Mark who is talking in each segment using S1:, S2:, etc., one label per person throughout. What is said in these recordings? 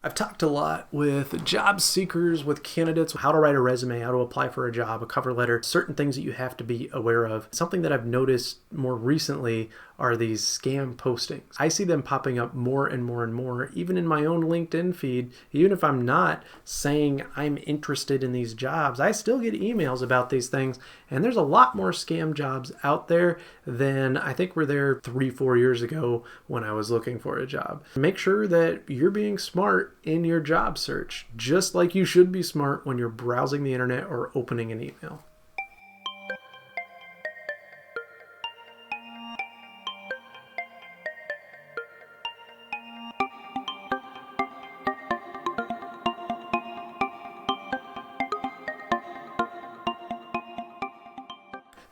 S1: I've talked a lot with job seekers, with candidates, how to write a resume, how to apply for a job, a cover letter, certain things that you have to be aware of. Something that I've noticed more recently are these scam postings. I see them popping up more and more and more, even in my own LinkedIn feed. Even if I'm not saying I'm interested in these jobs, I still get emails about these things. And there's a lot more scam jobs out there than I think were there 3-4 years ago when I was looking for a job. Make sure that you're being smart in your job search, just like you should be smart when you're browsing the internet or opening an email.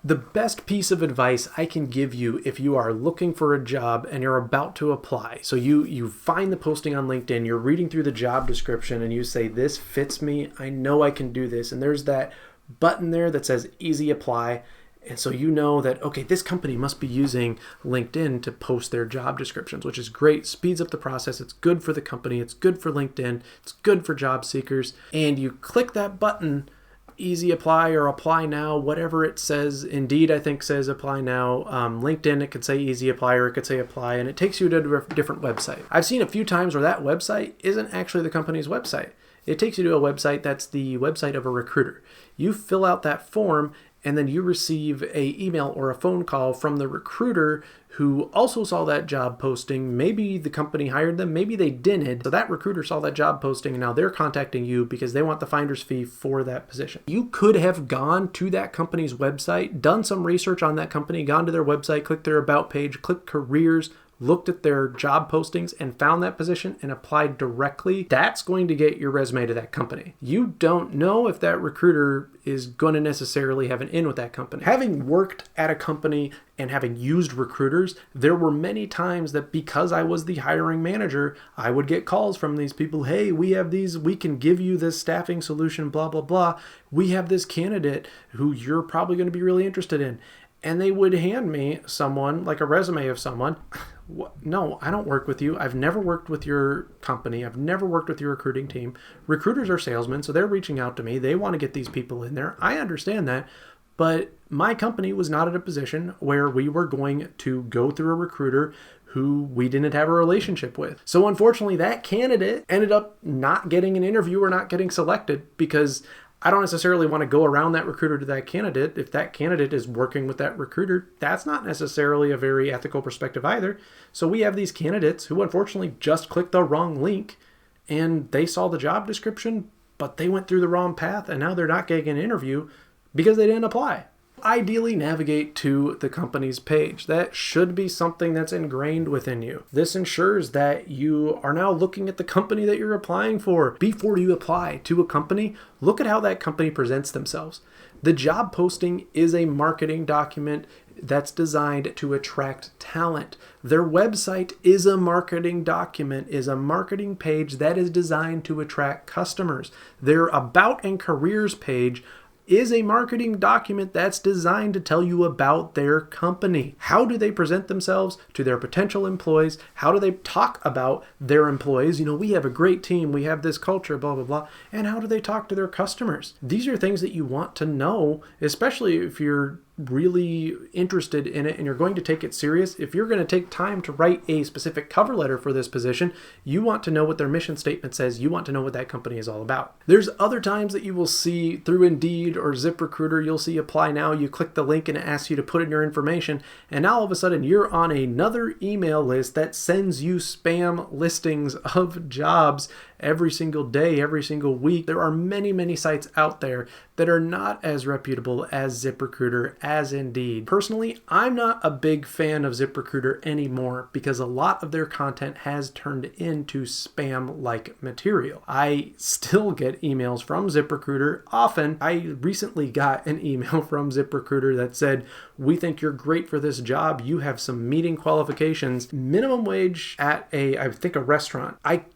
S1: The best piece of advice I can give you if you are looking for a job and you're about to apply. So you find the posting on LinkedIn, you're reading through the job description and you say, this fits me, I know I can do this. And there's that button there that says easy apply. And so you know that, okay, this company must be using LinkedIn to post their job descriptions, which is great, speeds up the process. It's good for the company. It's good for LinkedIn. It's good for job seekers. And you click that button, easy apply or apply now, whatever it says. Indeed, I think says apply now. LinkedIn, it could say easy apply or it could say apply, and it takes you to a different website. I've seen a few times where that website isn't actually the company's website. It takes you to a website that's the website of a recruiter. You fill out that form and then you receive a email or a phone call from the recruiter who also saw that job posting. Maybe the company hired them, maybe they didn't. So that recruiter saw that job posting and now they're contacting you because they want the finder's fee for that position. You could have gone to that company's website, done some research on that company, gone to their website, clicked their about page, clicked careers, looked at their job postings and found that position and applied directly. That's going to get your resume to that company. You don't know if that recruiter is going to necessarily have an in with that company. Having worked at a company and having used recruiters, there were many times that because I was the hiring manager, I would get calls from these people. Hey, we have these, we can give you this staffing solution, blah, blah, blah. We have this candidate who you're probably going to be really interested in. And they would hand me someone, like a resume of someone. No, I don't work with you. I've never worked with your company. I've never worked with your recruiting team. Recruiters are salesmen, so they're reaching out to me. They want to get these people in there. I understand that. But my company was not at a position where we were going to go through a recruiter who we didn't have a relationship with. So unfortunately, that candidate ended up not getting an interview or not getting selected because I don't necessarily want to go around that recruiter to that candidate. If that candidate is working with that recruiter, that's not necessarily a very ethical perspective either. So we have these candidates who unfortunately just clicked the wrong link and they saw the job description, but they went through the wrong path and now they're not getting an interview because they didn't apply. Ideally, navigate to the company's page. That should be something that's ingrained within you. This ensures that you are now looking at the company that you're applying for. Before you apply to a company, look at how that company presents themselves. The job posting is a marketing document that's designed to attract talent. Their website is a marketing document, is a marketing page that is designed to attract customers. Their about and careers page is a marketing document that's designed to tell you about their company. How do they present themselves to their potential employees? How do they talk about their employees? You know, we have a great team, we have this culture, blah, blah, blah. And how do they talk to their customers? These are things that you want to know, especially if you're really interested in it and you're going to take it serious. If you're going to take time to write a specific cover letter for this position, you want to know what their mission statement says. You want to know what that company is all about. There's other times that you will see through Indeed or ZipRecruiter, you'll see apply now. You click the link and it asks you to put in your information. And now all of a sudden you're on another email list that sends you spam listings of jobs every single day, every single week. There are many, many sites out there that are not as reputable as ZipRecruiter, as Indeed. Personally, I'm not a big fan of ZipRecruiter anymore because a lot of their content has turned into spam-like material. I still get emails from ZipRecruiter often. I recently got an email from ZipRecruiter that said, we think you're great for this job. You have some meeting qualifications, minimum wage at I think a restaurant. I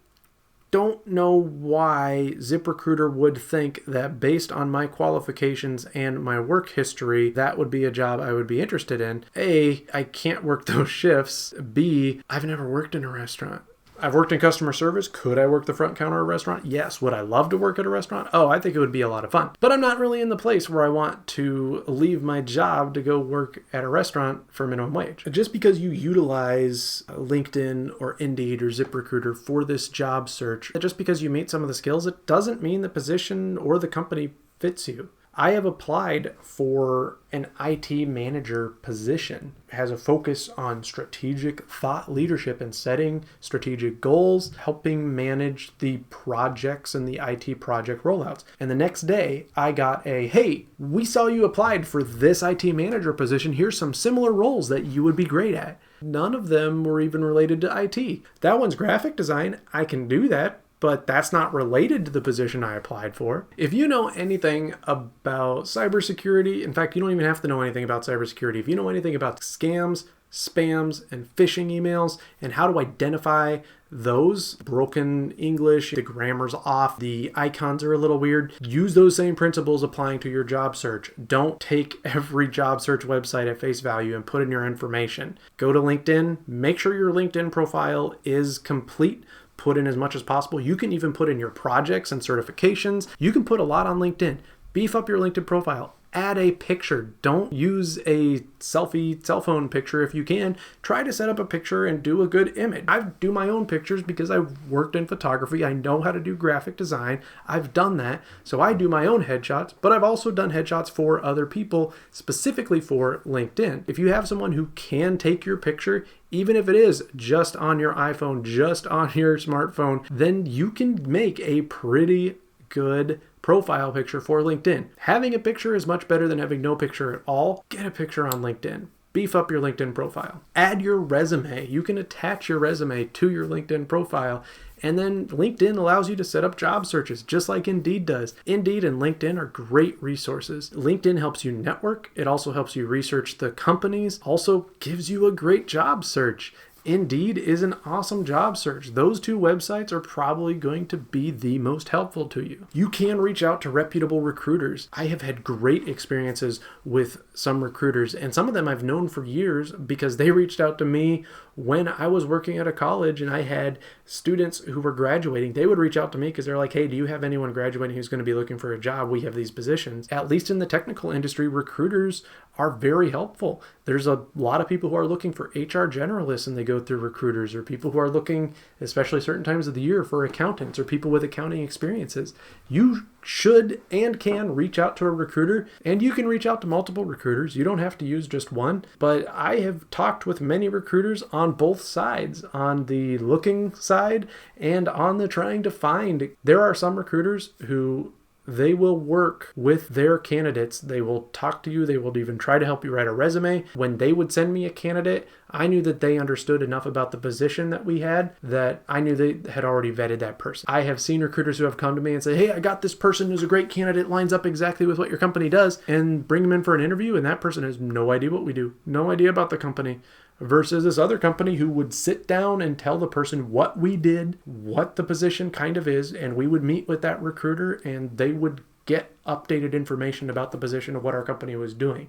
S1: don't know why ZipRecruiter would think that based on my qualifications and my work history, that would be a job I would be interested in. A, I can't work those shifts. B, I've never worked in a restaurant. I've worked in customer service. Could I work the front counter at a restaurant? Yes. Would I love to work at a restaurant? Oh, I think it would be a lot of fun. But I'm not really in the place where I want to leave my job to go work at a restaurant for minimum wage. Just because you utilize LinkedIn or Indeed or ZipRecruiter for this job search, just because you meet some of the skills, it doesn't mean the position or the company fits you. I have applied for an IT manager position. It has a focus on strategic thought leadership and setting strategic goals, helping manage the projects and the IT project rollouts. And the next day I got hey, we saw you applied for this IT manager position. Here's some similar roles that you would be great at. None of them were even related to IT. That one's graphic design. I can do that, but that's not related to the position I applied for. If you know anything about cybersecurity, in fact, you don't even have to know anything about cybersecurity. If you know anything about scams, spams, and phishing emails, and how to identify those, broken English, the grammar's off, the icons are a little weird, use those same principles applying to your job search. Don't take every job search website at face value and put in your information. Go to LinkedIn, make sure your LinkedIn profile is complete. Put in as much as possible. You can even put in your projects and certifications. You can put a lot on LinkedIn. Beef up your LinkedIn profile. Add a picture. Don't use a selfie cell phone picture if you can. Try to set up a picture and do a good image. I do my own pictures because I've worked in photography. I know how to do graphic design. I've done that. So I do my own headshots, but I've also done headshots for other people, specifically for LinkedIn. If you have someone who can take your picture, even if it is just on your iPhone, just on your smartphone, then you can make a pretty good profile picture for LinkedIn. Having a picture is much better than having no picture at all. Get a picture on LinkedIn. Beef up your LinkedIn profile. Add your resume. You can attach your resume to your LinkedIn profile. And then LinkedIn allows you to set up job searches just like Indeed does. Indeed and LinkedIn are great resources. LinkedIn helps you network. It also helps you research the companies. Also gives you a great job search. Indeed is an awesome job search. Those two websites are probably going to be the most helpful to you. You can reach out to reputable recruiters. I have had great experiences with some recruiters, and some of them I've known for years because they reached out to me when I was working at a college and I had students who were graduating. They would reach out to me because they're like, hey, do you have anyone graduating who's going to be looking for a job? We have these positions. At least in the technical industry, recruiters are very helpful. There's a lot of people who are looking for HR generalists and they go through recruiters, or people who are looking, especially certain times of the year, for accountants or people with accounting experiences. You should and can reach out to a recruiter, and you can reach out to multiple recruiters. You don't have to use just one, but I have talked with many recruiters on both sides, on the looking side and on the trying to find. There are some recruiters who they will work with their candidates. They will talk to you. They will even try to help you write a resume. When they would send me a candidate, I knew that they understood enough about the position that we had that I knew they had already vetted that person. I have seen recruiters who have come to me and say, hey, I got this person who's a great candidate, lines up exactly with what your company does, and bring them in for an interview, and that person has no idea what we do, no idea about the company. Versus this other company who would sit down and tell the person what we did, what the position kind of is, and we would meet with that recruiter and they would get updated information about the position of what our company was doing.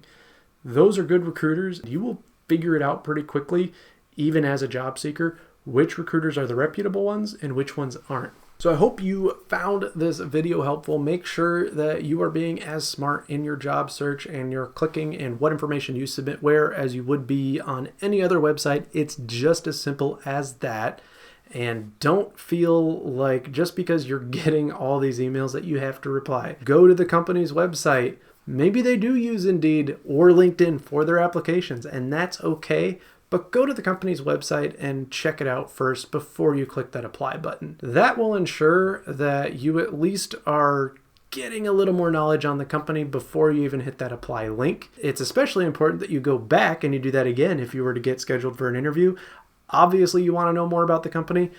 S1: Those are good recruiters. You will figure it out pretty quickly, even as a job seeker, which recruiters are the reputable ones and which ones aren't. So I hope you found this video helpful. Make sure that you are being as smart in your job search and you're clicking and what information you submit where as you would be on any other website. It's just as simple as that. And don't feel like just because you're getting all these emails that you have to reply. Go to the company's website. Maybe they do use Indeed or LinkedIn for their applications, and that's okay. But go to the company's website and check it out first before you click that apply button. That will ensure that you at least are getting a little more knowledge on the company before you even hit that apply link. It's especially important that you go back and you do that again if you were to get scheduled for an interview. Obviously, you want to know more about the company,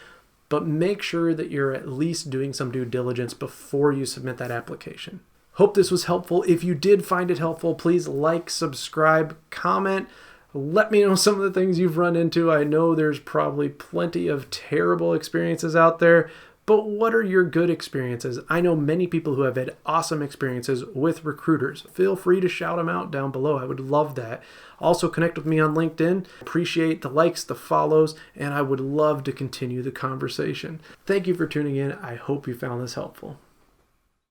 S1: but make sure that you're at least doing some due diligence before you submit that application. Hope this was helpful. If you did find it helpful, please like, subscribe, comment. Let me know some of the things you've run into. I know there's probably plenty of terrible experiences out there, But what are your good experiences? I know many people who have had awesome experiences with recruiters. Feel free to shout them out down below. I would love that. Also, connect with me on LinkedIn. Appreciate the likes, the follows, and I would love to continue the conversation. Thank you for tuning in. I hope you found this helpful.